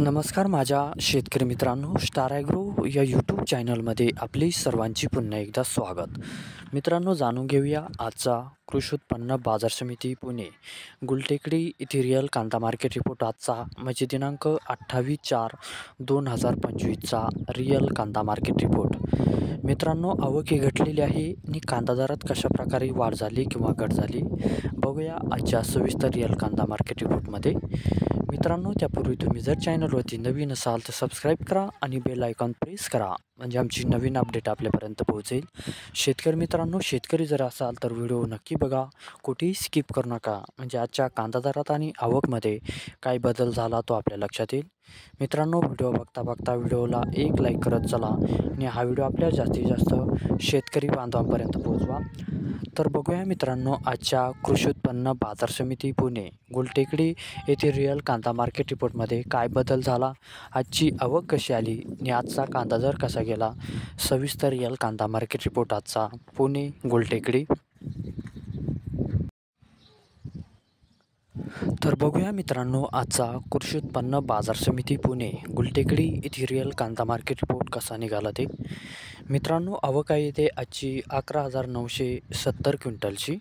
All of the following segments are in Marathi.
नमस्कार माझ्या शेतकरी मित्रांनो, स्टार ॲग्रो या यूट्यूब चॅनलमध्ये आपले सर्वांची पुन्हा एकदा स्वागत. मित्रांनो, जाणून घेऊया आजचा कृषी उत्पन्न बाजार समिती पुणे गुलटेकडी येथील रिअल कांदा मार्केट रिपोर्ट. आजचा म्हणजे दिनांक 28/4/2025चा रिअल कांदा मार्केट रिपोर्ट. मित्रांनो, आवक ही घटलेली आहे आणि कांदा दरात कशाप्रकारे वाढ झाली किंवा घट झाली बघूया आजच्या सविस्तर रिअल कांदा मार्केट रिपोर्टमध्ये. मित्रांनो, त्यापूर्वी तुम्ही जर चॅनलवरती नवीन असाल तर सबस्क्राईब करा आणि बेल आयकॉन प्रेस करा, म्हणजे आमची नवीन अपडेट आपल्यापर्यंत पोहोचेल. शेतकरी मित्रांनो, शेतकरी जर असाल तर व्हिडिओ नक्की बघा, कुठेही स्किप करू नका, म्हणजे आजच्या कांदा दरात आणि आवकमध्ये काय बदल झाला तो आपल्या लक्षात येईल. मित्रांनो, व्हिडिओ बघता बघता व्हिडिओला एक लाईक करत चला आणि हा व्हिडिओ आपल्या जास्तीत जास्त शेतकरी बांधवांपर्यंत पोहोचवा. तर बघूया मित्रांनो, आजच्या कृषी उत्पन्न बाजार समिती पुणे गुलटेकडी येथील रिअल कांदा मार्केट रिपोर्टमध्ये काय बदल झाला, आजची आवक कशी आली आणि आजचा कांदा दर कसा गेला. सविस्तर रिअल कांदा मार्केट रिपोर्ट आजचा पुणे गुलटेकडी. तर बघूया मित्रांनो, आजचा कृषी उत्पन्न बाजार समिती पुणे गुलटेकडी येथील रिअल कांदा मार्केट रिपोर्ट कसा निघाला ते. मित्रांनो, आवक आहे ते आजची 11,970 क्विंटलची.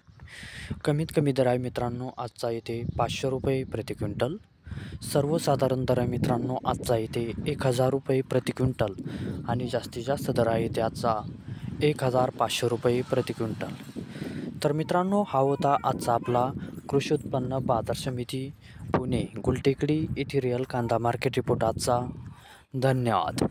कमीत कमी दर आहे मित्रांनो आजचा येथे 500 रुपये प्रति क्विंटल. सर्वसाधारण दर आहे मित्रांनो आजचा येथे 1,000 रुपये प्रति क्विंटल आणि जास्तीत जास्त दर आहे ते आजचा 1,500 रुपये प्रति क्विंटल. तर मित्रांनो, हा होता आजचा आपला कृषी उत्पन्न बाजार समिती पुणे गुलटेकडी येथील रिअल कांदा मार्केट रिपोर्ट आजचा. धन्यवाद.